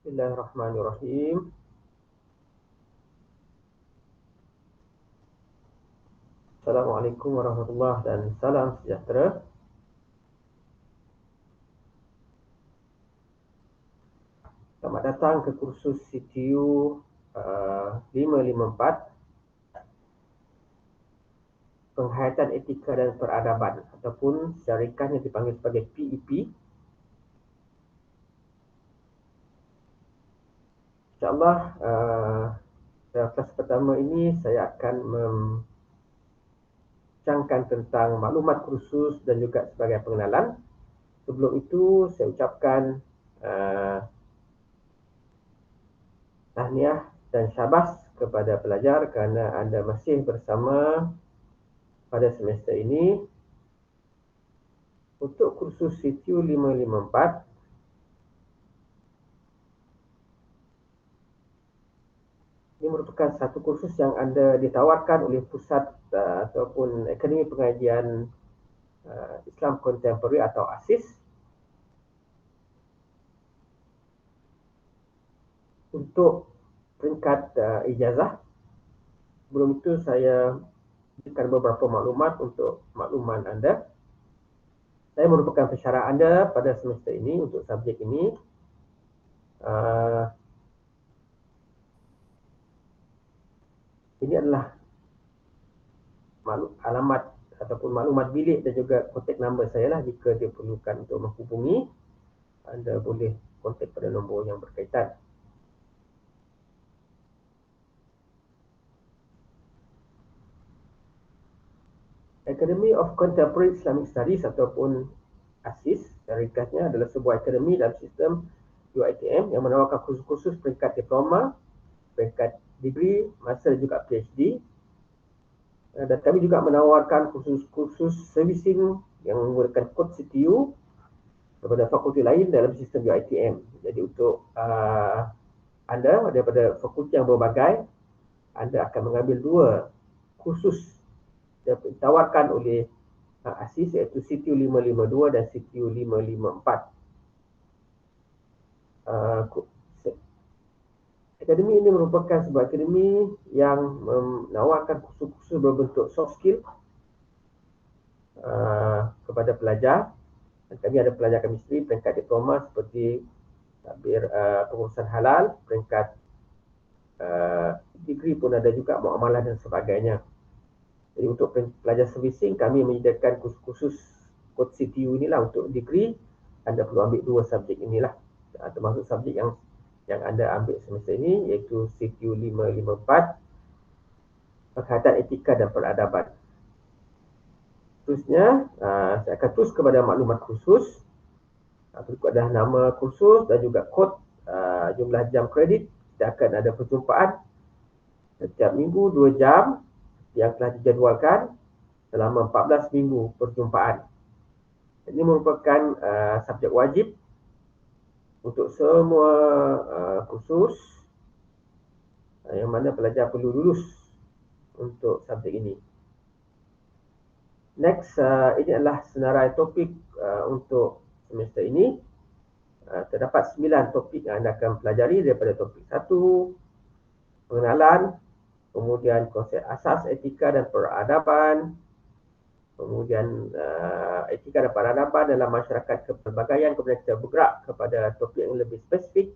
Bismillahirrahmanirrahim. Assalamualaikum warahmatullahi dan salam sejahtera. Selamat datang ke kursus CTU 554 Penghayatan Etika dan Peradaban ataupun secara ringkasnya dipanggil sebagai PEP. InsyaAllah dalam kelas pertama ini saya akan membincangkan tentang maklumat kursus dan juga sebagai pengenalan. Sebelum itu saya ucapkan tahniah dan syabas kepada pelajar kerana anda masih bersama pada semester ini. Untuk kursus CTU 554, ini merupakan satu kursus yang anda ditawarkan oleh pusat ataupun Akademi Pengajian Islam Kontemporari atau ASIS untuk peringkat ijazah. Sebelum itu saya berikan beberapa maklumat untuk makluman anda. Saya merupakan pensyarah anda pada semester ini untuk subjek ini. Ini adalah alamat ataupun maklumat bilik dan juga kontak number saya lah. Jika diperlukan untuk menghubungi, anda boleh kontak pada nombor yang berkaitan. Academy of Contemporary Islamic Studies ataupun ASIS, secara ringkasnya adalah sebuah akademi dalam sistem UiTM yang menawarkan kursus-kursus peringkat diploma, peringkat degree, master dan juga PhD. Dan kami juga menawarkan kursus-kursus servicing yang menggunakan kod CTU kepada fakulti lain dalam sistem UiTM. Jadi untuk anda daripada fakulti yang berbagai, anda akan mengambil dua kursus yang ditawarkan oleh ASIS iaitu CTU 552 dan CTU 554. Akademi ini merupakan sebuah akademi yang menawarkan kursus-kursus berbentuk soft skill kepada pelajar. Dan kami ada pelajar chemistry peringkat diploma seperti tabir pengurusan halal, peringkat degree pun ada juga, muamalah dan sebagainya. Jadi untuk pelajar servicing, kami menyediakan kursus-kursus kod CTU inilah. Untuk degree, anda perlu ambil dua subjek inilah, termasuk subjek yang anda ambil semester ini iaitu CTU 554 Penghayatan Etika dan Peradaban. Terusnya, saya akan terus kepada maklumat kursus. Berikut adalah nama kursus dan juga kod jumlah jam kredit. Kita akan ada perjumpaan setiap minggu 2 jam yang telah dijadualkan selama 14 minggu perjumpaan. Ini merupakan subjek wajib untuk semua kursus yang mana pelajar perlu lulus untuk subjek ini. Next, ini adalah senarai topik untuk semester ini. Terdapat 9 topik yang anda akan pelajari daripada topik 1, pengenalan, kemudian konsep asas etika dan peradaban, kemudian etika dan peradaban dalam masyarakat kepelbagaian, kemudian kita bergerak kepada topik yang lebih spesifik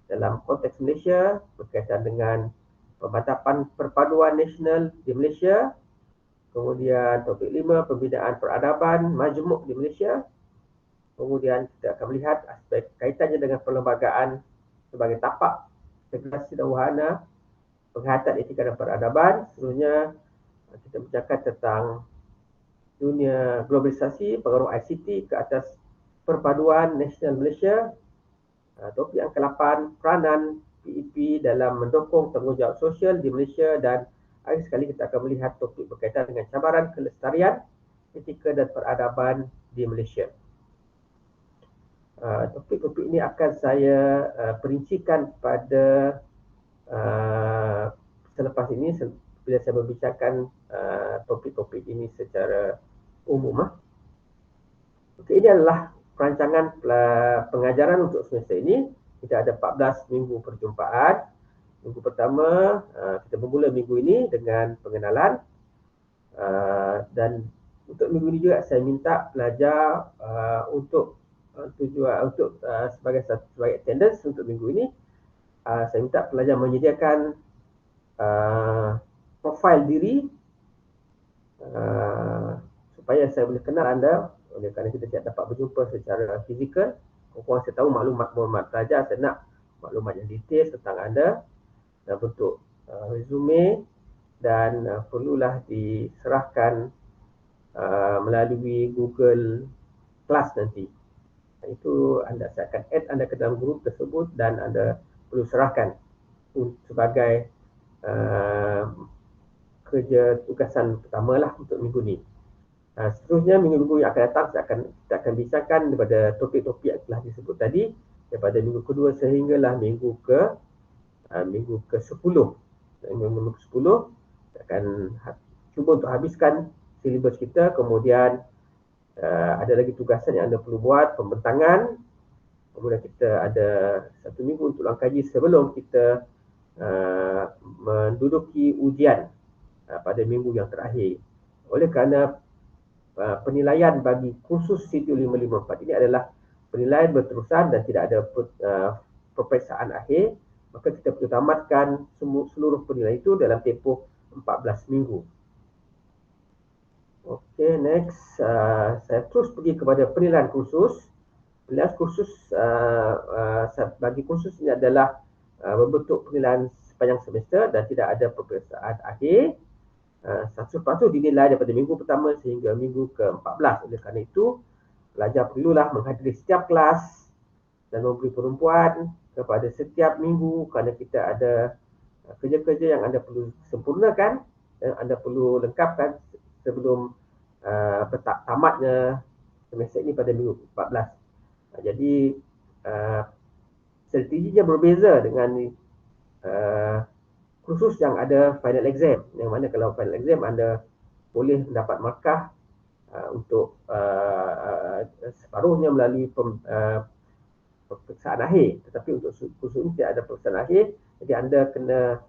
dalam konteks Malaysia berkaitan dengan pemantapan perpaduan nasional di Malaysia. Kemudian topik 5, pembinaan peradaban majmuk di Malaysia. Kemudian kita akan melihat aspek kaitannya dengan perlembagaan sebagai tapak integrasi dan wahana penghayatan etika dan peradaban. Seterusnya kita bercakap tentang dunia globalisasi, pengaruh ICT ke atas perpaduan nasional Malaysia. Topik yang ke-8, peranan PEP dalam mendukung tanggungjawab sosial di Malaysia. Dan akhir sekali kita akan melihat topik berkaitan dengan cabaran kelestarian etika dan peradaban di Malaysia. Topik-topik ini akan saya perincikan pada selepas ini bila saya membincangkan topik-topik ini secara umum. Okey, ini adalah perancangan pengajaran untuk semester ini. kita ada 14 minggu perjumpaan. Minggu pertama kita bermula minggu ini dengan pengenalan, dan untuk minggu ini juga saya minta pelajar untuk tujuan sebagai attendance untuk minggu ini, saya minta pelajar menyediakan profil diri supaya saya boleh kenal anda. Oleh kerana kita tidak dapat berjumpa secara fizikal, kurang saya tahu maklumat pelajar, saya nak maklumat yang detail tentang anda dalam bentuk resume, dan perlulah diserahkan melalui Google Class nanti. Itu saya akan add anda ke dalam grup tersebut dan anda perlu serahkan sebagai kerja tugasan pertama lah untuk minggu ni. Seterusnya minggu-minggu yang akan datang kita akan bincangkan daripada topik-topik yang telah disebut tadi daripada minggu kedua sehinggalah minggu ke-10. Minggu ke-10 kita akan cuba untuk habiskan silibus kita, kemudian ada lagi tugasan yang anda perlu buat, pembentangan, kemudian kita ada 1 minggu untuk langkaji sebelum kita menduduki ujian pada minggu yang terakhir. Oleh kerana penilaian bagi kursus CTU 554 ini adalah penilaian berterusan dan tidak ada peperiksaan akhir, maka kita perlu tamatkan seluruh penilaian itu dalam tempoh 14 minggu. Okey, next. Saya terus pergi kepada penilaian kursus. Penilaian kursus bagi kursus ini adalah berbentuk penilaian sepanjang semester dan tidak ada peperiksaan akhir. Sepatutnya dinilai daripada minggu pertama sehingga minggu ke-14. Oleh kerana itu, pelajar perlulah menghadiri setiap kelas dan memberi penumpuan kepada setiap minggu kerana kita ada kerja-kerja yang anda perlu sempurnakan dan anda perlu lengkapkan sebelum tamatnya semester ini pada minggu ke-14. Jadi, strateginya berbeza dengan kursus yang ada final exam, yang mana kalau final exam anda boleh mendapat markah untuk separuhnya melalui peperiksaan akhir, tetapi untuk kursus ini tidak ada peperiksaan akhir, jadi anda kena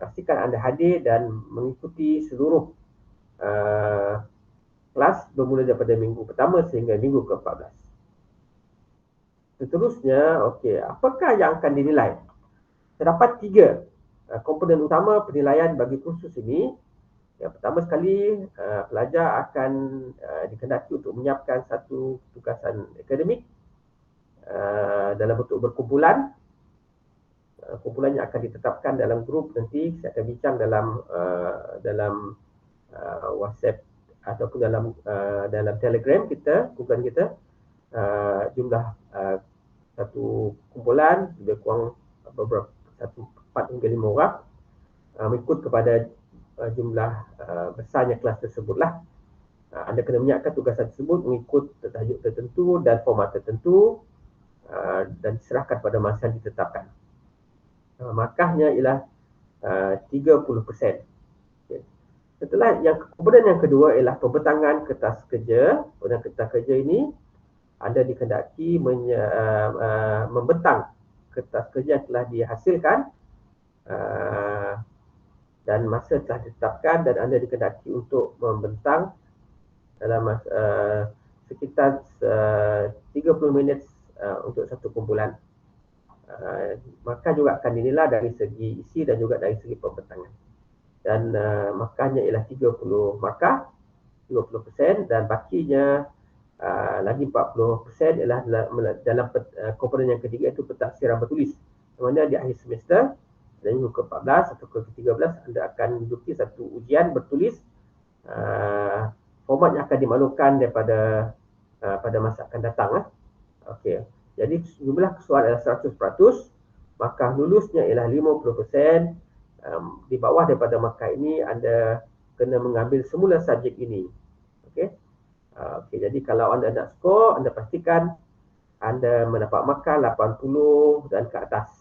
pastikan anda hadir dan mengikuti seluruh kelas bermula daripada minggu pertama sehingga minggu ke-14. Seterusnya, okey, apakah yang akan dinilai? Terdapat 3 komponen utama penilaian bagi kursus ini. Yang pertama sekali, pelajar akan dikehendaki untuk menyiapkan satu tugasan akademik dalam bentuk berkumpulan. Kumpulannya akan ditetapkan dalam grup nanti. Saya akan bincang dalam WhatsApp ataupun dalam Telegram kita, kumpulan kita. Jumlah satu kumpulan lebih kurang beberapa 4 hingga 5 orang, mengikut kepada jumlah besarnya kelas tersebutlah. Anda kena menyiapkan tugasan tersebut mengikut tajuk tertentu dan format tertentu dan diserahkan pada masa yang ditetapkan. Markahnya ialah 30%. Okay. Setelah komponen yang kedua ialah pembentangan kertas kerja. Pembentangan kertas kerja ini anda dikehendaki membentang kertas kerja yang telah dihasilkan dan masa telah ditetapkan, dan anda dikehendaki untuk membentang dalam sekitar 30 minit untuk satu kumpulan. Maka juga akan dinilai dari segi isi dan juga dari segi pembentangan. Dan markahnya ialah 30 markah, 20%, dan bakinya lagi 40% ialah dalam komponen yang ketiga, itu pentafsiran bertulis. Di mana di akhir semester dan minggu ke-14 atau ke-13 anda akan menduduki satu ujian bertulis. Format yang akan dimaklumkan pada masa akan datang. Okey. Jadi jumlah soalan adalah 100%, markah lulusnya ialah 50%. Di bawah daripada markah ini anda kena mengambil semula subjek ini. Okey. Okey, jadi kalau anda nak skor, anda pastikan anda mendapat markah 80 dan ke atas.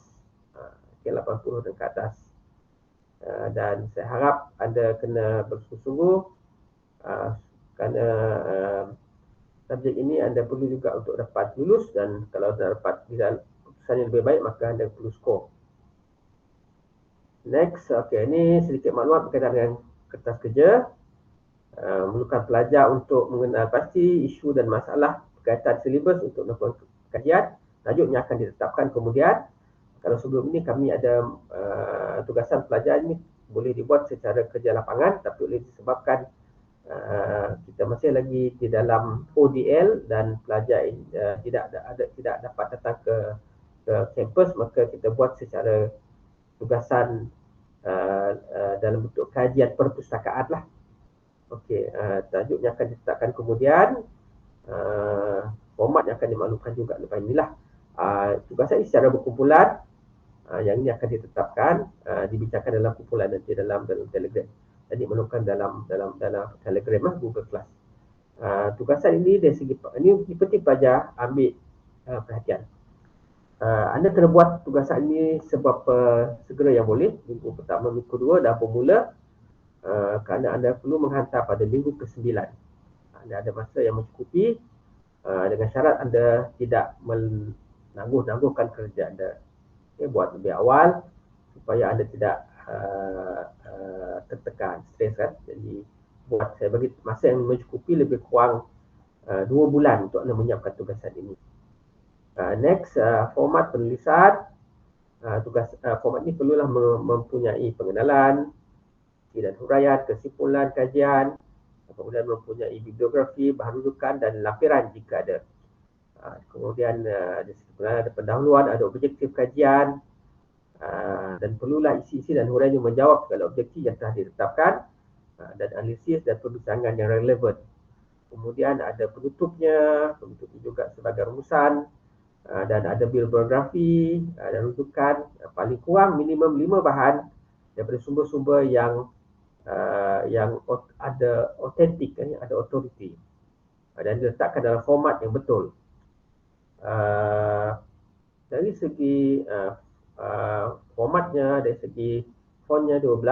Okey, 80 dan ke atas. Dan saya harap anda kena bersungguh-sungguh kerana subjek ini anda perlu juga untuk dapat lulus, dan kalau anda dapat keputusan yang lebih baik, maka anda perlu skor. Next, okey, ini sedikit maklumat berkaitan dengan kertas kerja. Memerlukan pelajar untuk mengenal pasti isu dan masalah berkaitan silibus untuk melakukan kajian. Tajuknya akan ditetapkan kemudian. Kalau sebelum ini kami ada tugasan pelajar ini boleh dibuat secara kerja lapangan, tapi oleh disebabkan kita masih lagi di dalam ODL dan pelajar tidak dapat datang ke kampus, maka kita buat secara tugasan dalam bentuk kajian perpustakaan lah. Okey, tajuknya akan ditetapkan kemudian, format yang akan dimaklumkan juga lepas inilah. Tugasan ini secara berkumpulan, yang ini akan ditetapkan, dibincangkan dalam kumpulan nanti dalam Telegram. Jadi memerlukan dalam Telegram lah, Google Class. Tugasan ini dari segi ini penting pelajar ambil perhatian. Anda kena buat tugasan ini seberapa segera yang boleh, minggu pertama, minggu kedua dah bermula, kerana anda perlu menghantar pada minggu ke-9. Anda ada masa yang mencukupi, dengan syarat anda tidak menangguh-nangguhkan kerja anda. Okay, buat lebih awal supaya anda tidak tertekan, stres kan. Jadi buat saya bagi masa yang mencukupi lebih kurang 2 bulan untuk anda menyiapkan tugasan ini. Next, format penulisan. Format ini perlulah mempunyai pengenalan dan huraian, kesimpulan kajian, kemudian mempunyai bibliografi, bahan rujukan dan lampiran jika ada. Kemudian ada pendahuluan, ada objektif kajian, dan perlulah isi-isi dan huraian yang menjawab segala objektif yang telah ditetapkan, dan analisis dan perbincangan yang relevan. Kemudian ada penutupnya juga sebagai rumusan, dan ada bibliografi dan rujukan, paling kurang minimum 5 bahan daripada sumber-sumber yang ada otentik, ada authority, dan diletakkan dalam format yang betul. Dari segi formatnya, dari segi fontnya 12,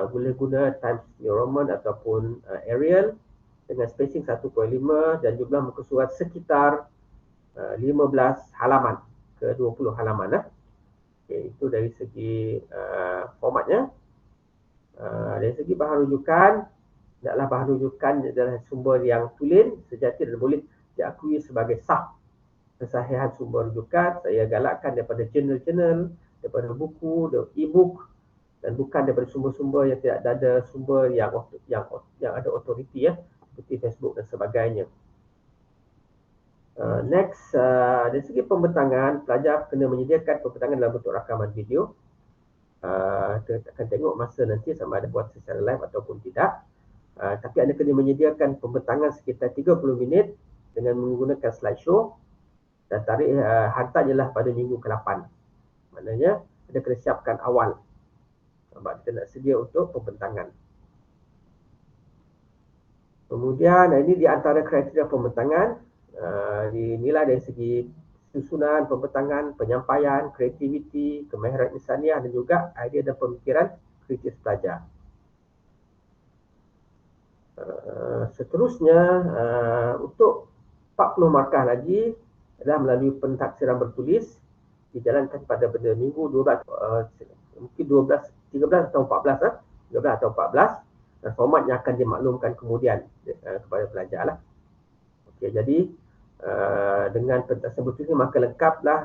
boleh guna Times New Roman ataupun Arial dengan spacing 1.5 dan jumlah muka surat sekitar 15 halaman ke 20 halaman. Okay, itu dari segi formatnya. Dari segi bahan rujukan, adalah bahan rujukan adalah sumber yang tulen, sejati dan boleh diakui sebagai sah. Kesahihan sumber rujukan saya galakkan daripada jurnal-jurnal, daripada buku, e-book, dan bukan daripada sumber-sumber yang tidak ada sumber yang ada authority, seperti Facebook dan sebagainya. Next, dari segi pembentangan, pelajar kena menyediakan pembentangan dalam bentuk rakaman video. Kita akan tengok masa nanti sama ada buat secara live ataupun tidak. Tapi anda kena menyediakan pembentangan sekitar 30 minit dengan menggunakan slideshow, dan tarikh hantar ialah pada minggu ke-8. Maknanya anda kena siapkan awal sebab kita nak sedia untuk pembentangan. Kemudian ini di antara kriteria pembentangan, dinilai dari segi susunan pembentangan, penyampaian, kreativiti, kemahiran insaniah dan juga idea dan pemikiran kritis pelajar. Seterusnya, untuk 40 markah lagi adalah melalui pentaksiran bertulis, dijalankan pada minggu 12, mungkin 12, 13 atau 14, 13 atau 14, dan formatnya akan dimaklumkan kemudian kepada pelajar lah. Okey, jadi dengan pentaksiran bertulis maka lengkaplah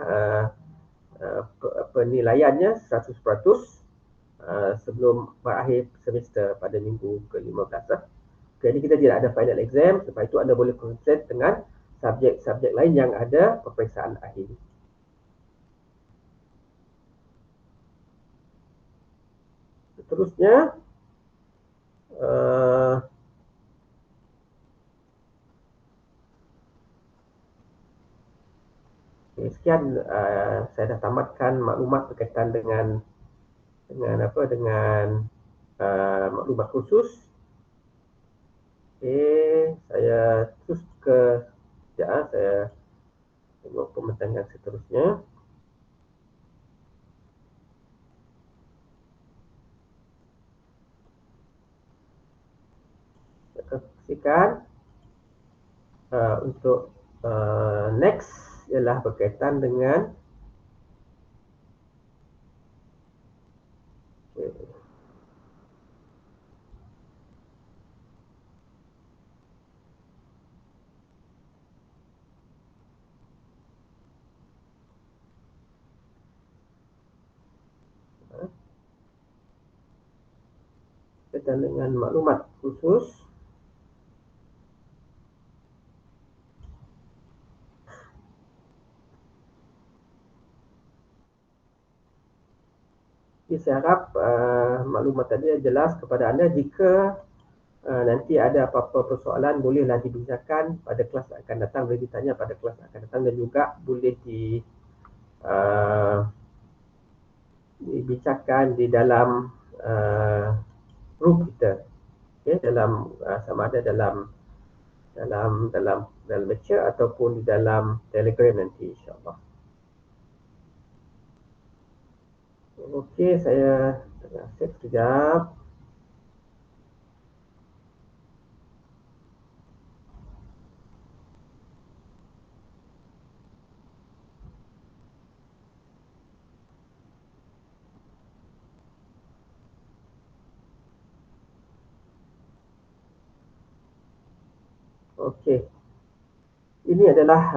penilaiannya 100% sebelum berakhir semester pada minggu ke-15. Jadi kita tidak ada final exam, sebab itu anda boleh konsentrate dengan subjek-subjek lain yang ada peperiksaan akhir. Seterusnya, sekian saya dah tamatkan maklumat berkaitan dengan maklumat khusus. Saya terus ke saya tengok pembentangan seterusnya. Saya akan saksikan untuk next ialah berkaitan dengan maklumat khusus saya harap maklumat tadi jelas kepada anda. Jika nanti ada apa-apa persoalan, bolehlah dibincangkan pada kelas akan datang, boleh ditanya pada kelas akan datang, dan juga boleh dibincangkan di dalam group kita, dalam sama ada dalam lecture ataupun di dalam Telegram nanti, insyaAllah. Okey, saya tengah set sekejap. Okey, ini adalah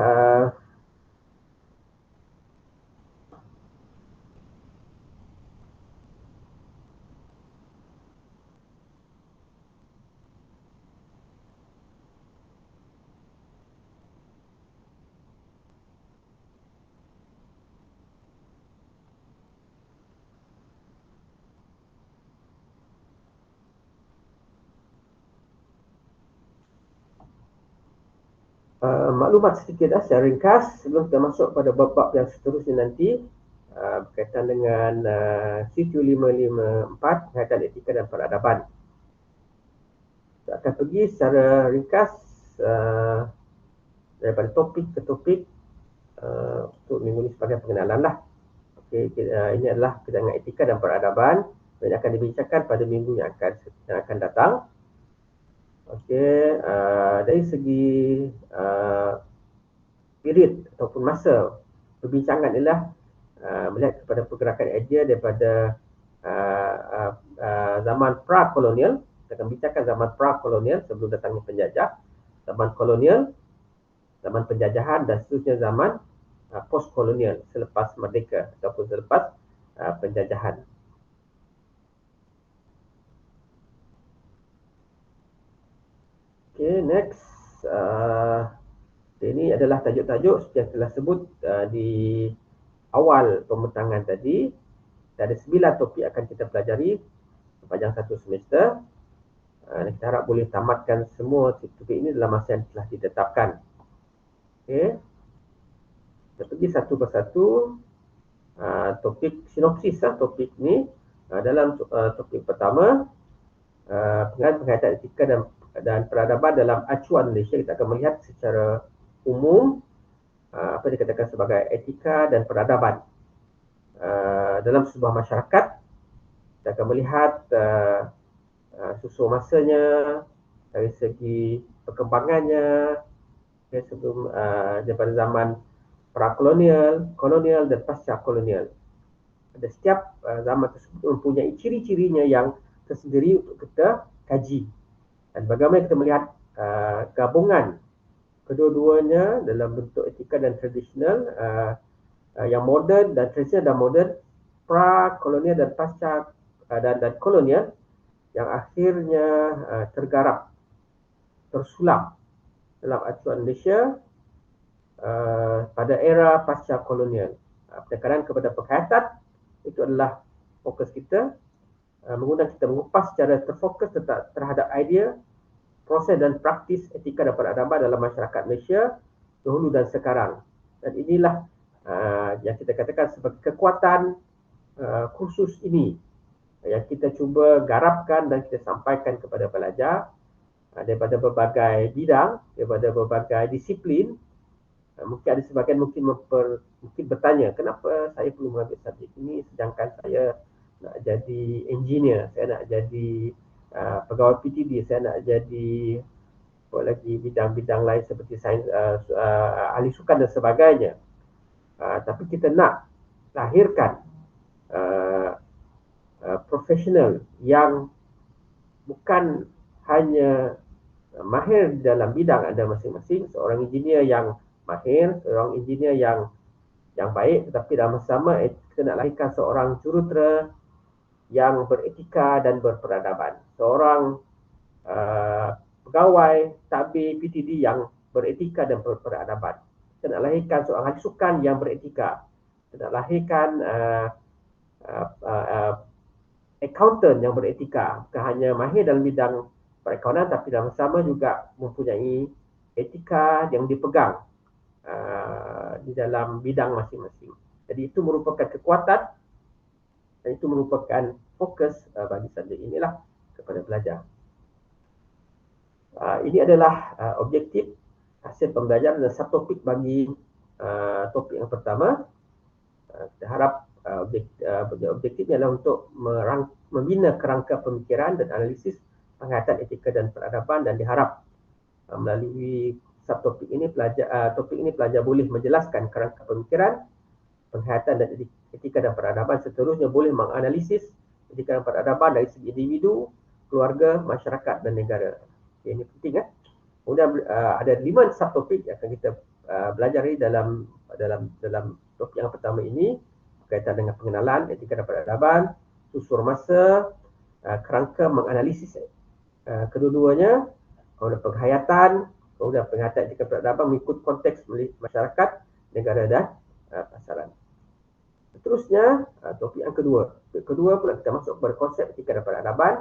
maklumat sedikit secara ringkas sebelum kita masuk pada bab-bab yang seterusnya nanti berkaitan dengan CQ554 berkaitan etika dan peradaban. Kita akan pergi secara ringkas daripada topik ke topik untuk minggu ini sebagai pengenalan lah. Okey, ini adalah berkaitan dengan etika dan peradaban yang akan dibincangkan pada minggu yang akan datang. Okey, dari segi period ataupun masa perbincangan ialah melihat kepada pergerakan idea daripada zaman pra-kolonial. Kita akan bincangkan zaman pra-kolonial sebelum datangnya penjajah, zaman kolonial, zaman penjajahan, dan seterusnya zaman post-kolonial selepas merdeka ataupun selepas penjajahan. Okay, next. Ini adalah tajuk-tajuk seperti yang telah sebut di awal pembentangan tadi. Ada 9 topik akan kita pelajari sepanjang satu semester. Kita harap boleh tamatkan semua topik ini dalam masa yang telah ditetapkan. Okay. Kita pergi satu persatu. Topik sinopsis topik ni. Dalam topik pertama, penghayatan etika dan peradaban dalam acuan Malaysia, kita akan melihat secara umum apa dikatakan sebagai etika dan peradaban dalam sebuah masyarakat. Kita akan melihat susul masanya dari segi perkembangannya sebelum daripada zaman pra-kolonial, kolonial dan pasca kolonial. Ada setiap zaman tersebut mempunyai ciri-cirinya yang tersendiri untuk kita kaji. Dan bagaimana kita melihat gabungan kedua-duanya dalam bentuk etika dan tradisional, yang moden dan tradisional dan moden, pra-kolonial dan pasca dan kolonial, yang akhirnya tergarap, tersulap dalam acuan Malaysia pada era pasca kolonial. Penekanan kepada penghayatan itu adalah fokus kita. Mengundang kita mengupas secara terfokus terhadap idea, proses dan praktis etika dan peradaban dalam masyarakat Malaysia dahulu dan sekarang. Dan inilah yang kita katakan sebagai kekuatan kursus ini yang kita cuba garapkan dan kita sampaikan kepada pelajar daripada berbagai bidang, daripada berbagai disiplin. Mungkin ada sebahagian mungkin bertanya, kenapa saya perlu mengambil subjek ini sedangkan saya nak jadi engineer, saya nak jadi pegawai PTD, saya nak jadi lagi bidang-bidang lain seperti sains, ahli sukan dan sebagainya. Tapi kita nak lahirkan profesional yang bukan hanya mahir dalam bidang anda masing-masing, seorang engineer yang mahir, seorang engineer yang baik, tetapi dalam masa sama kita nak lahirkan seorang jurutera yang beretika dan berperadaban, seorang pegawai tabir PTD yang beretika dan berperadaban. Kita nak lahirkan seorang ahli sukan yang beretika. Kita nak lahirkan accountant yang beretika, bukan hanya mahir dalam bidang perakaunan, tapi dalam sama juga mempunyai etika yang dipegang di dalam bidang masing-masing. Jadi itu merupakan kekuatan dan itu merupakan fokus bagi subjek inilah kepada pelajar. Ini adalah objektif hasil pembelajaran dan subtopik bagi topik yang pertama. Kita harap objektifnya adalah untuk membina kerangka pemikiran dan analisis penghayatan etika dan peradaban, dan diharap melalui subtopik ini pelajar boleh menjelaskan kerangka pemikiran, penghayatan dan etika dan peradaban, seterusnya boleh menganalisis etika dan peradaban dari segi individu, keluarga, masyarakat dan negara. Ini penting kan? Kemudian ada 5 subtopik yang akan kita belajari dalam topik yang pertama ini, berkaitan dengan pengenalan etika dan peradaban, susur masa, kerangka menganalisis kedua-duanya, kemudian penghayatan, kemudian penghayatan etika dan peradaban mengikut konteks masyarakat, negara dan pasaran. Seterusnya, topik yang kedua. Topik kedua pula kita masuk kepada konsep etika dan peradaban.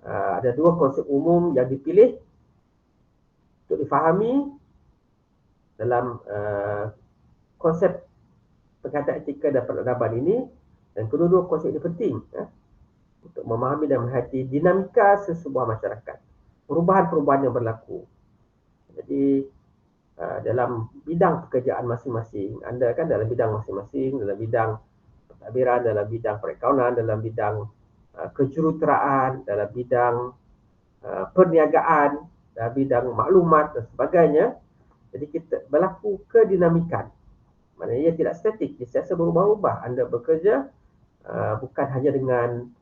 Ada 2 konsep umum yang dipilih untuk difahami dalam konsep penghayatan etika dan peradaban ini, dan kedua-dua konsep ini penting untuk memahami dan menghayati dinamika sesebuah masyarakat, perubahan-perubahan yang berlaku. Jadi dalam bidang pekerjaan masing-masing, anda kan dalam bidang masing-masing, dalam bidang pentadbiran, dalam bidang perakaunan, dalam bidang kejuruteraan, dalam bidang perniagaan, dalam bidang maklumat dan sebagainya. Jadi kita berlaku kedinamikan. Maknanya ia tidak statik, dia sentiasa berubah-ubah. Anda bekerja bukan hanya dengan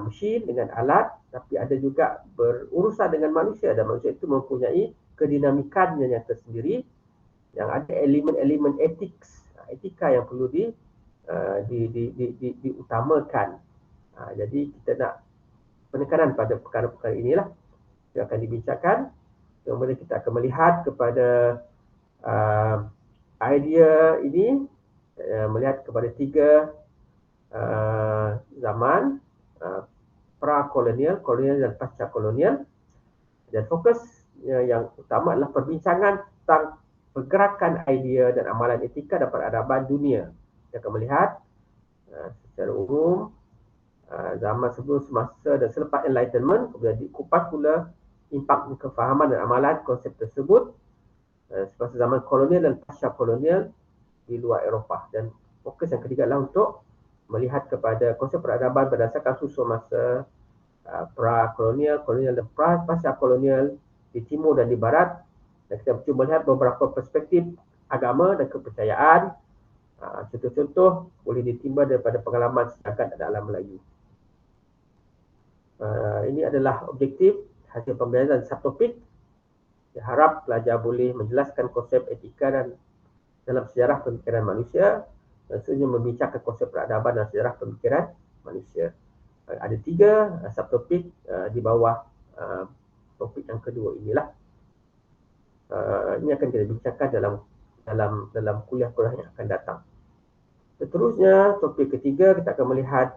mesin, dengan alat, tapi ada juga berurusan dengan manusia, dan manusia itu mempunyai kedinamikannya yang tersendiri, yang ada elemen-elemen etika yang perlu diutamakan. Jadi kita nak penekanan pada perkara-perkara inilah yang akan dibincangkan. Kemudian kita akan melihat kepada idea ini, melihat kepada 3 zaman, pra-kolonial, kolonial dan pasca kolonial, dan fokus yang utama adalah perbincangan tentang pergerakan idea dan amalan etika dan peradaban dunia. Kita akan melihat secara umum zaman sebelum, semasa dan selepas Enlightenment, kemudian dikupas pula impak kefahaman dan amalan konsep tersebut semasa zaman kolonial dan pasca kolonial di luar Eropah. Dan fokus yang ketiga adalah untuk melihat kepada konsep peradaban berdasarkan susur masa pra-kolonial, kolonial dan pasca kolonial di timur dan di barat. Dan kita cuba melihat beberapa perspektif agama dan kepercayaan. Contoh-contoh boleh ditimba daripada pengalaman setakat dalam Melayu. Ini adalah objektif hasil pembelajaran subtopik. Saya harap pelajar boleh menjelaskan konsep etika dan dalam sejarah pemikiran manusia, dan seterusnya membincangkan konsep peradaban dan sejarah pemikiran manusia. Ada 3 subtopik di bawah topik yang kedua inilah. Ini akan kita bincangkan dalam kuliah-kuliah yang akan datang. Seterusnya, topik ketiga, kita akan melihat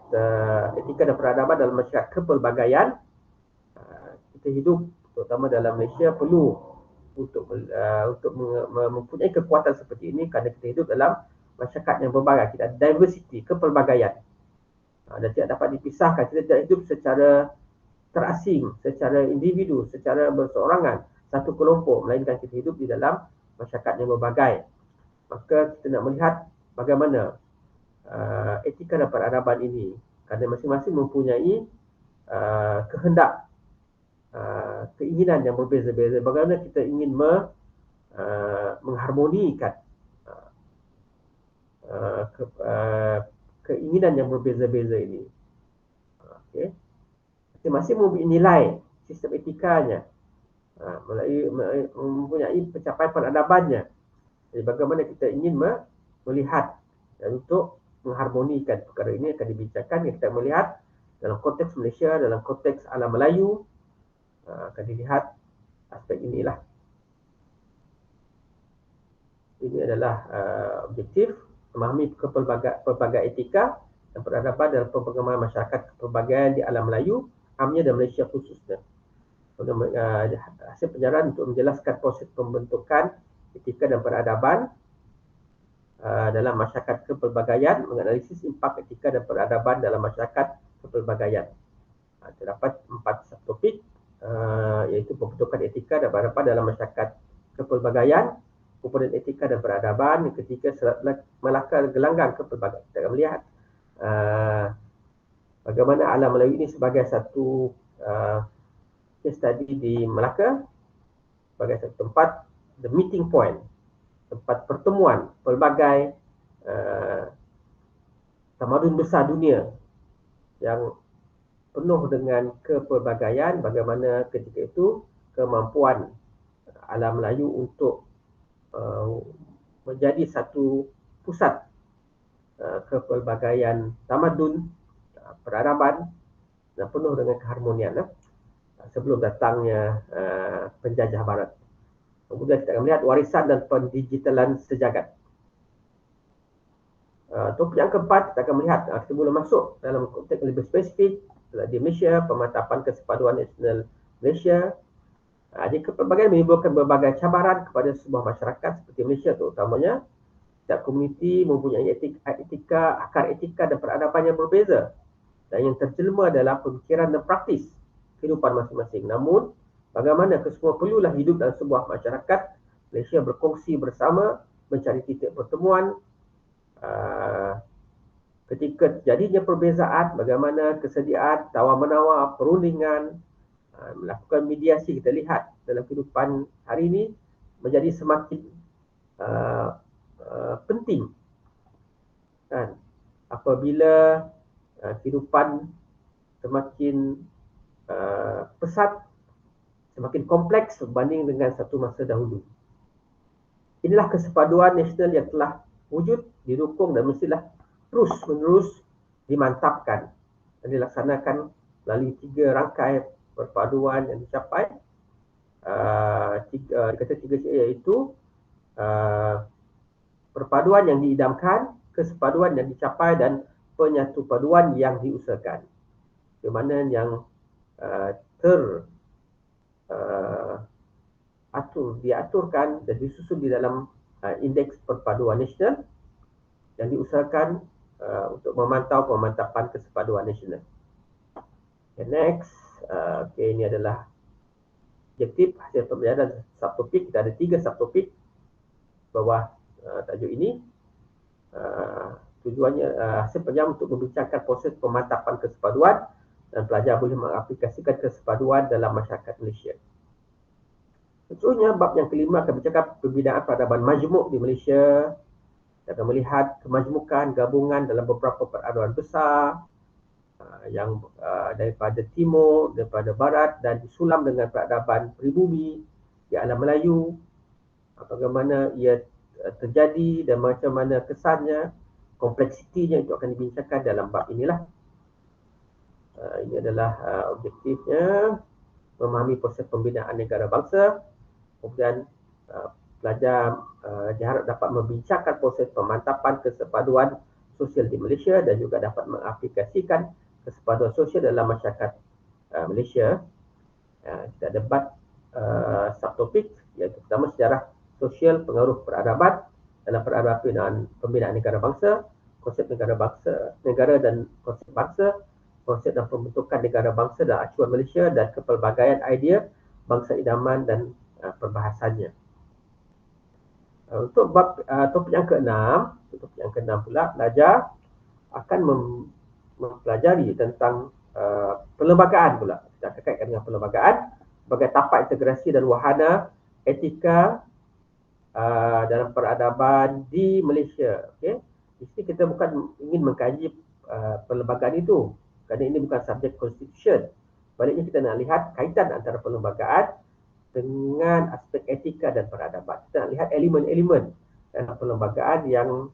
etika dan peradaban dalam masyarakat kepelbagaian. Kita hidup, terutama dalam Malaysia, perlu untuk mempunyai kekuatan seperti ini kerana kita hidup dalam masyarakat yang berbagai. Kita ada diversity, kepelbagaian. Dan tidak dapat dipisahkan. Kita tidak hidup secara terasing, secara individu, secara berseorangan, satu kelompok, melainkan kita hidup di dalam masyarakat yang berbagai. Maka kita nak melihat bagaimana etika dan peradaban ini, kerana masing-masing mempunyai kehendak keinginan yang berbeza-beza, bagaimana kita ingin mengharmonikan keinginan yang berbeza-beza ini. Okay. Masing-masing mempunyai nilai sistem etikanya, mempunyai pencapaian peradabannya. Jadi bagaimana kita ingin melihat dan untuk mengharmonikan perkara ini akan dibincangkan. Yang kita melihat dalam konteks Malaysia, dalam konteks alam Melayu, akan dilihat aspek inilah. Ini adalah objektif memahami pelbagai etika dan peradaban dalam pengembangan masyarakat kepelbagaian di alam Melayu, amnya dan Malaysia khususnya. Hasil penjarahan untuk menjelaskan proses pembentukan etika dan peradaban dalam masyarakat kepelbagaian, menganalisis impak etika dan peradaban dalam masyarakat kepelbagaian. Terdapat 4 subtopik, iaitu pembentukan etika dan peradaban dalam masyarakat kepelbagaian, komponen etika dan peradaban. Yang ketiga, Melaka gelanggang kepelbagaian. Kita akan melihat bagaimana alam Melayu ini sebagai satu case study di Melaka, sebagai satu tempat, the meeting point, tempat pertemuan pelbagai tamadun besar dunia yang penuh dengan kepelbagaian. Bagaimana ketika itu kemampuan alam Melayu untuk menjadi satu pusat kepelbagaian tamadun, peradaban dan penuh dengan keharmonian sebelum datangnya penjajah barat. Kemudian kita akan melihat warisan dan pendigitalan sejagat. Topik yang keempat, kita akan melihat, kita mula masuk dalam konteks lebih spesifik di Malaysia, pemantapan kesepaduan nasional Malaysia. Jadi kepelbagaian menimbulkan berbagai cabaran kepada sebuah masyarakat seperti Malaysia terutamanya. Setiap komuniti mempunyai etika, akar etika dan peradaban yang berbeza dan yang terjelma dalam pemikiran dan praktis kehidupan masing-masing. Namun, bagaimana kesemua perlulah hidup dalam sebuah masyarakat Malaysia berkongsi bersama, mencari titik pertemuan. Ketika terjadinya perbezaan, bagaimana kesediaan, tawar-menawar, perundingan, melakukan mediasi, kita lihat dalam kehidupan hari ini menjadi semakin penting. Apabila kehidupan semakin pesat, semakin kompleks berbanding dengan satu masa dahulu. Inilah kesepaduan nasional yang telah wujud, didukung dan mestilah terus-menerus dimantapkan dan dilaksanakan melalui 3 rangkai perpaduan yang dicapai. Kata 3 iaitu perpaduan yang diidamkan, kesepaduan yang dicapai dan penyatupaduan yang diusahakan. Di mana yang diaturkan dan disusun di dalam indeks perpaduan nasional yang diusahakan untuk memantau pemantapan kesepaduan nasional. Okay, next. Ini adalah objektif hasil pembelajaran subtopik. Kita ada 3 subtopik bawah tajuk ini. Tujuannya hasil pembelajaran untuk membincangkan proses pemantapan kesepaduan dan pelajar boleh mengaplikasikan kesepaduan dalam masyarakat Malaysia. Seterusnya, bab yang kelima akan bercakap pembinaan peradaban majmuk di Malaysia. Kita akan melihat kemajmukan gabungan dalam beberapa peradaban besar yang daripada timur, daripada barat dan disulam dengan peradaban pribumi di alam Melayu. Bagaimana ia terjadi dan macam mana kesannya, kompleksitinya, itu akan dibincangkan dalam bab inilah. Ini adalah objektifnya, memahami proses pembinaan negara bangsa. Kemudian pelajar diharap dapat membincangkan proses pemantapan kesepaduan sosial di Malaysia dan juga dapat mengaplikasikan kesepaduan sosial dalam masyarakat Malaysia. Kita debat subtopik, iaitu pertama sejarah sosial pengaruh peradaban dalam peradaban pembinaan negara bangsa, konsep negara bangsa, negara dan konsep bangsa, konsep dan pembentukan negara bangsa dan acuan Malaysia dan kepelbagaian idea bangsa idaman dan perbahasannya. Untuk bab topik yang ke-6 pula, pelajar akan mempelajari tentang perlembagaan pula. kita kaitkan dengan perlembagaan sebagai tapak integrasi dan wahana etika dalam peradaban di Malaysia. Okay? Di sini kita bukan ingin mengkaji perlembagaan itu, kerana ini bukan subjek constitution. Baliknya kita nak lihat kaitan antara perlembagaan dengan aspek etika dan peradaban. Kita nak lihat elemen-elemen dalam perlembagaan yang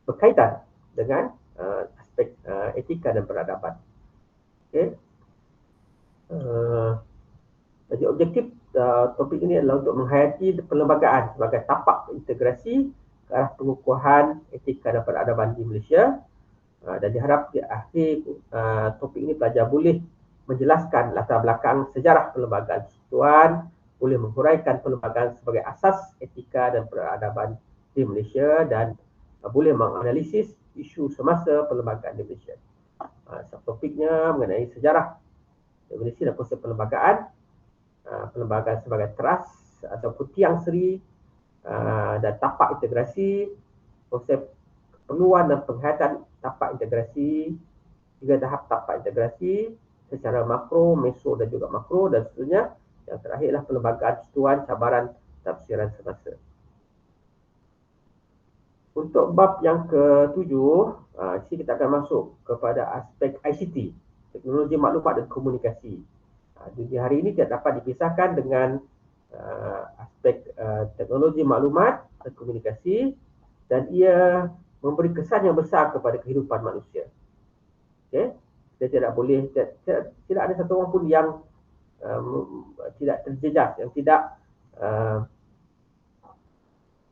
berkaitan dengan aspek etika dan peradaban. Okay? Jadi objektif topik ini adalah untuk menghayati perlembagaan sebagai tapak integrasi ke arah pengukuhan etika dan peradaban di Malaysia. Dan diharap di akhir topik ini pelajar boleh menjelaskan latar belakang sejarah perlembagaan persekutuan, boleh menghuraikan perlembagaan sebagai asas etika dan peradaban di Malaysia dan boleh menganalisis isu semasa perlembagaan di Malaysia. Subtopiknya mengenai sejarah Malaysia dan konsep perlembagaan sebagai teras ataupun tiang seri dan tapak integrasi, konsep keperluan dan penghayatan tapak integrasi, 3 tahap tapak integrasi secara makro, meso dan juga makro, dan seterusnya. Yang terakhirlah perlembagaan persekutuan, cabaran tafsiran semasa. Untuk bab yang ke-7, sini kita akan masuk kepada aspek ICT, teknologi maklumat dan komunikasi. Di hari ini tidak dapat dipisahkan dengan aspek teknologi maklumat dan komunikasi, dan ia memberi kesan yang besar kepada kehidupan manusia. Okay? Kita tidak boleh, tidak ada satu orang pun yang tidak terjejas, yang tidak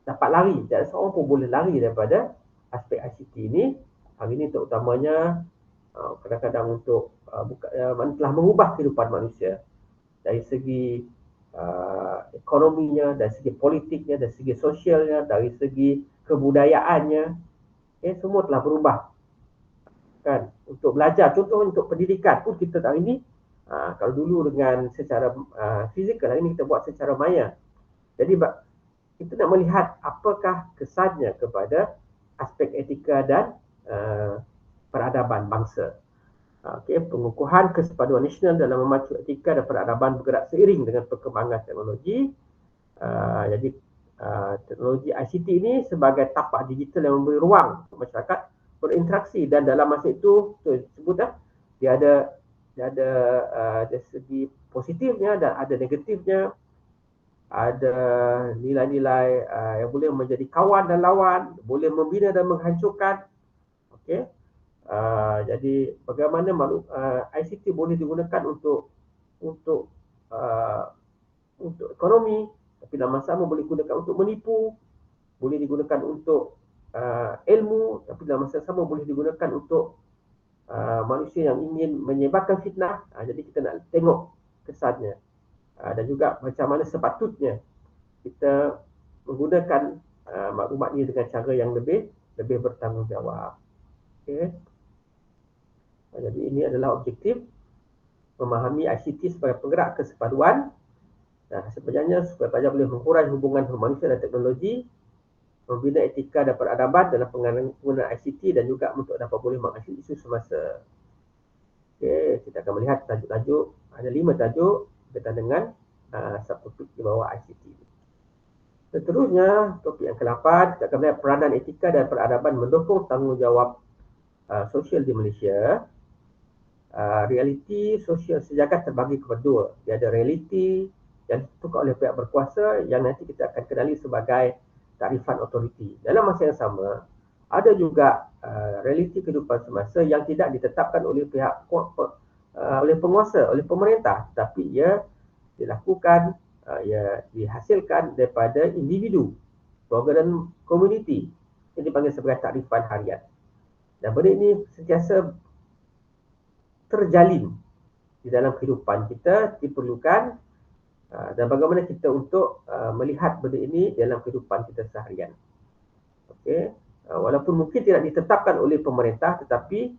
dapat lari. Tidak ada seorang pun boleh lari daripada aspek ICT ini. Hari ini terutamanya kadang-kadang untuk telah mengubah kehidupan manusia dari segi ekonominya, dari segi politiknya, dari segi sosialnya, dari segi kebudayaannya, semua telah berubah. Kan, untuk belajar, contoh untuk pendidikan pun kita hari ini, kalau dulu dengan secara fizikal, hari ini kita buat secara maya. Jadi kita nak melihat apakah kesannya kepada aspek etika dan peradaban bangsa. Pengukuhan kesepaduan nasional dalam memacu etika dan peradaban bergerak seiring dengan perkembangan teknologi. Jadi teknologi ICT ini sebagai tapak digital yang memberi ruang untuk masyarakat berinteraksi, dan dalam masa itu sebut dia ada segi positifnya dan ada negatifnya. Ada nilai-nilai yang boleh menjadi kawan dan lawan, boleh membina dan menghancurkan. Okey. Jadi bagaimana ICT boleh digunakan untuk ekonomi, tapi dalam masa sama boleh digunakan untuk menipu, boleh digunakan untuk ilmu, tapi dalam masa sama boleh digunakan untuk manusia yang ingin menyebarkan fitnah. Jadi kita nak tengok kesannya, dan juga macam mana sepatutnya kita menggunakan maklumat ini dengan cara yang lebih bertanggungjawab. Okay. Jadi ini adalah objektif memahami ICT sebagai penggerak kesepaduan. Sebenarnya supaya pelajar boleh mengurai hubungan manusia dan teknologi, membina etika dan peradaban dalam penggunaan ICT, dan juga untuk dapat boleh menganalisis isu semasa. Okey, kita akan melihat tajuk-tajuk, ada 5 tajuk berkaitan dengan subtopik di bawah ICT. Seterusnya, topik yang ke-8, kita akan melihat peranan etika dan peradaban mendukung tanggungjawab sosial di Malaysia. Realiti sosial sejagat terbagi kepada 2. Dia ada realiti yang ditentukan oleh pihak berkuasa, yang nanti kita akan kenali sebagai tarifan otoriti. Dalam masa yang sama, ada juga realiti kehidupan semasa yang tidak ditetapkan oleh pihak oleh penguasa, oleh pemerintah, tapi ia dilakukan, ia dihasilkan daripada individu, keluarga dan komuniti, yang dipanggil sebagai tarifan harian. Dan benda ini sentiasa terjalin di dalam kehidupan kita, diperlukan, dan bagaimana kita untuk melihat benda ini dalam kehidupan kita seharian. Okey, walaupun mungkin tidak ditetapkan oleh pemerintah, tetapi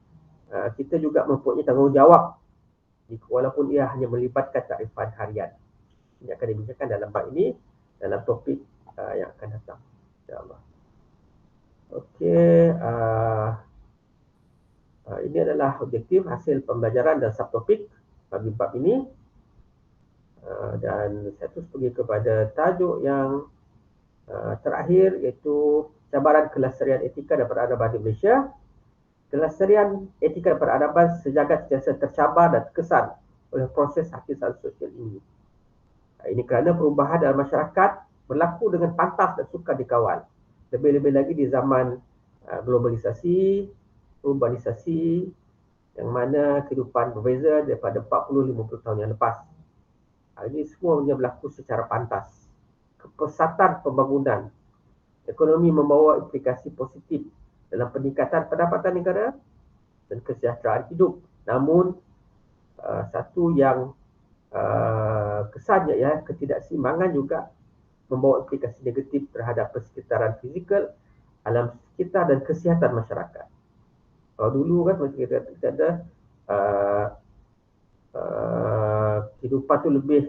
kita juga mempunyai tanggungjawab walaupun ia hanya melibatkan tarifan harian. Ini akan dibincangkan dalam bab ini, dalam topik yang akan datang, insya-Allah. Okey, Ini adalah objektif hasil pembelajaran dan subtopik bagi bab ini. Dan saya terus pergi kepada tajuk yang terakhir, iaitu cabaran kelestarian etika dan peradaban di Malaysia. Kelestarian etika dan peradaban sejagat sentiasa tercabar dan terkesan oleh proses hakikat sosial ini. Ini kerana perubahan dalam masyarakat berlaku dengan pantas dan sukar dikawal. Lebih-lebih lagi di zaman globalisasi, urbanisasi, yang mana kehidupan berbeza daripada 40-50 tahun yang lepas. Ini semuanya berlaku secara pantas. Kepesatan pembangunan ekonomi membawa implikasi positif dalam peningkatan pendapatan negara dan kesejahteraan hidup. Namun, satu yang kesannya, ya, ketidakseimbangan juga membawa implikasi negatif terhadap persekitaran fizikal, alam sekitar dan kesihatan masyarakat. Kalau dulu kan kita ada kehidupan tu lebih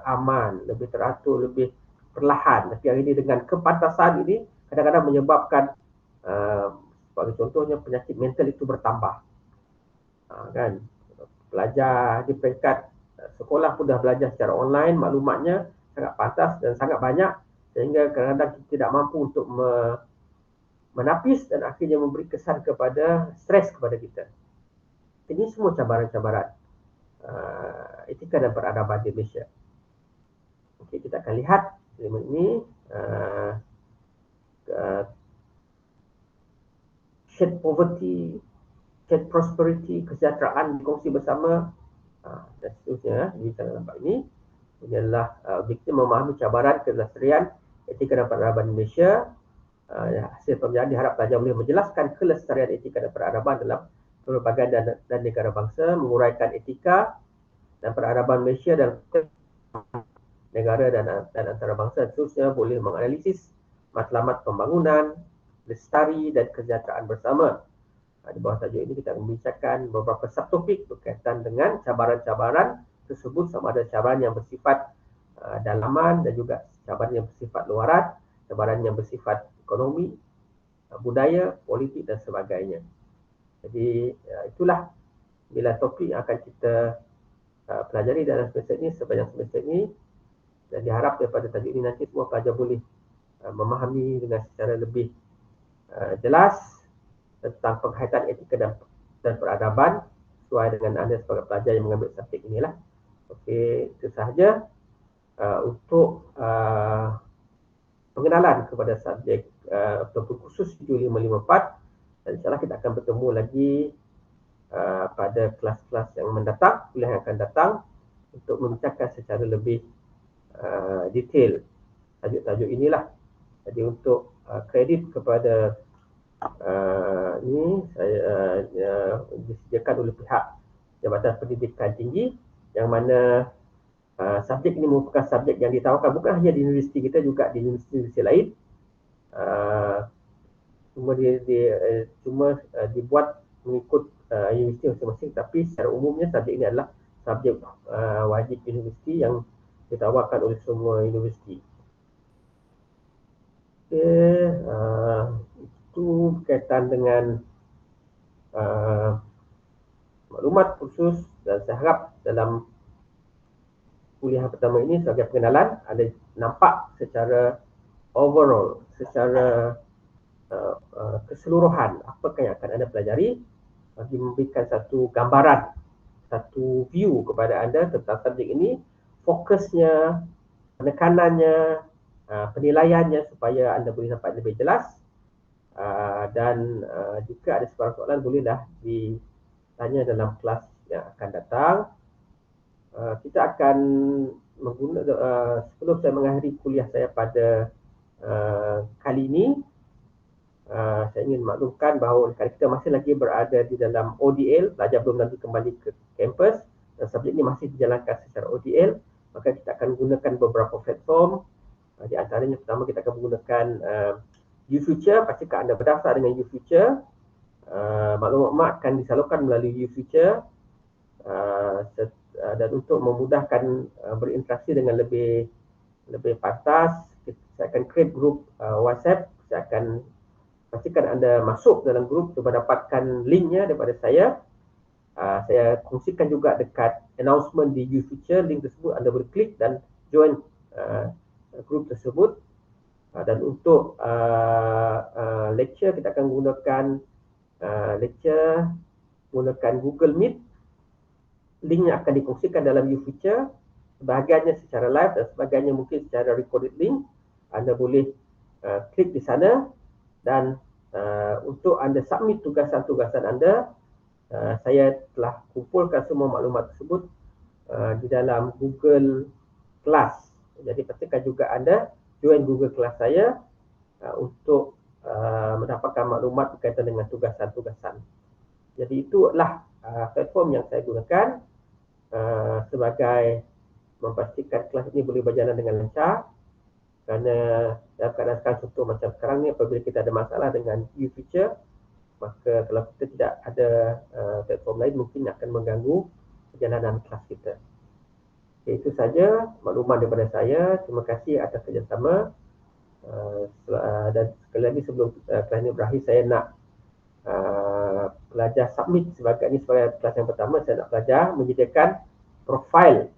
aman, lebih teratur, lebih perlahan. Tapi hari ini dengan kepantasan ini kadang-kadang menyebabkan sebagai contohnya penyakit mental itu bertambah. Kan, pelajar di peringkat sekolah pun dah belajar secara online, maklumatnya sangat pantas dan sangat banyak, sehingga kadang-kadang kita tidak mampu untuk menapis dan akhirnya memberi kesan kepada stres kepada kita. Ini semua cabaran-cabaran etika dan peradaban di Malaysia. Okey, kita akan lihat ini shared poverty, shared prosperity, kesejahteraan dikongsi bersama, dan seterusnya. Jadi kita nampak ini adalah objektif memahami cabaran kelestarian etika dan peradaban Malaysia. Hasil pembelajaran diharap pelajar boleh menjelaskan kelestarian etika dan peradaban dalam perlembagaan dan negara bangsa, menguraikan etika dan peradaban Malaysia dan negara dan antarabangsa, seterusnya boleh menganalisis matlamat pembangunan, lestari dan kesejahteraan bersama. Di bawah tajuk ini kita membincangkan beberapa subtopik berkaitan dengan cabaran-cabaran tersebut, sama ada cabaran yang bersifat dalaman dan juga cabaran yang bersifat luaran, cabaran yang bersifat ekonomi, budaya, politik dan sebagainya. Jadi itulah 9 topik yang akan kita pelajari dalam semester ini, sepanjang semester ini, dan diharap daripada tajuk ini nanti semua pelajar boleh memahami dengan secara lebih jelas tentang penghayatan etika dan peradaban sesuai dengan anda sebagai pelajar yang mengambil subjek inilah. Okey, itu sahaja untuk pengenalan kepada subjek topik khusus 7554, dan insyaAllah kita akan bertemu lagi pada kelas-kelas yang mendatang, kuliah yang akan datang, untuk membincangkan secara lebih detail tajuk-tajuk inilah. Jadi untuk kredit kepada ini saya disediakan oleh pihak Jabatan Pendidikan Tinggi, yang mana subjek ini merupakan subjek yang ditawarkan bukan hanya di universiti kita, juga di universiti lain. Cuma dibuat mengikut universiti masing-masing, tapi secara umumnya subjek ini adalah subjek wajib universiti yang ditawarkan oleh semua universiti. Itu berkaitan dengan maklumat khusus, dan saya harap dalam kuliah pertama ini sebagai pengenalan anda nampak secara overall, secara keseluruhan apakah yang akan anda pelajari, bagi memberikan satu gambaran, satu view kepada anda tentang subjek ini, fokusnya, penekanannya, penilaiannya, supaya anda boleh dapat lebih jelas. Dan jika ada sebarang soalan, bolehlah ditanya dalam kelas yang akan datang. Kita akan menggunakan, sebelum saya mengakhiri kuliah saya pada kali ini, saya ingin maklumkan bahawa kerana kita masih lagi berada di dalam ODL, pelajar belum lagi kembali ke kampus, dan subjek ini masih dijalankan secara ODL, maka kita akan gunakan beberapa platform. Di antaranya pertama kita akan menggunakan UFuture. Pastikan anda berdaftar dengan UFuture. Maklumat akan disalurkan melalui UFuture, dan untuk memudahkan berinteraksi dengan lebih pantas, saya akan create grup WhatsApp. Saya akan pastikan anda masuk dalam grup untuk mendapatkan linknya daripada saya. Saya kongsikan juga dekat announcement di YouFuture, link tersebut anda boleh klik dan join grup tersebut. Dan untuk lecture, kita akan gunakan lecture menggunakan Google Meet. Linknya akan dikongsikan dalam YouFuture, sebahagiannya secara live dan sebahagiannya mungkin secara recorded link. Anda boleh klik di sana, dan untuk anda submit tugasan-tugasan anda, saya telah kumpulkan semua maklumat tersebut di dalam Google Class. Jadi pastikan juga anda join Google Class saya untuk mendapatkan maklumat berkaitan dengan tugasan-tugasan. Jadi itulah platform yang saya gunakan sebagai memastikan kelas ini boleh berjalan dengan lancar. Kerana dalam keadaan sekarang, contoh macam sekarang ni, apabila kita ada masalah dengan YouFuture, maka kalau kita tidak ada platform lain, mungkin akan mengganggu perjalanan kelas kita. Okay, itu saja maklumat daripada saya. Terima kasih atas kerjasama. Dan sekali lagi sebelum kelas ini berakhir, saya nak pelajar submit sebagai kelas yang pertama. Saya nak pelajar menyediakan profil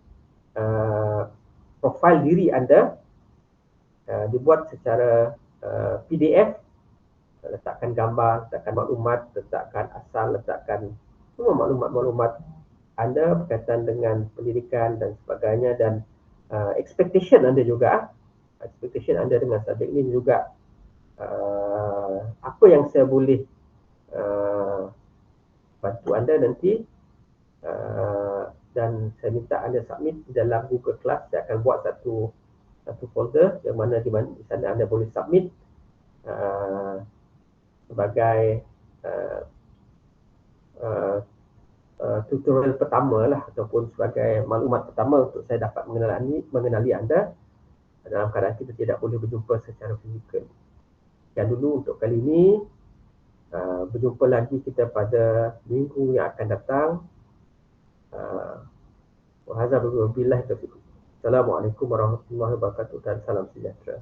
diri anda, dibuat secara PDF, letakkan gambar, letakkan maklumat, letakkan asal, letakkan semua maklumat-maklumat anda berkaitan dengan pendidikan dan sebagainya, dan expectation anda juga, expectation anda dengan subjek ini juga, apa yang saya boleh bantu anda nanti, dan saya minta anda submit di dalam Google Class. Saya akan buat satu folder yang mana di sana anda boleh submit sebagai tutorial pertama lah, ataupun sebagai maklumat pertama untuk saya dapat mengenali anda dalam keadaan kita tidak boleh berjumpa secara fizikal. Dan dulu untuk kali ini, berjumpa lagi kita pada minggu yang akan datang. Assalamualaikum warahmatullahi wabarakatuh dan salam sejahtera.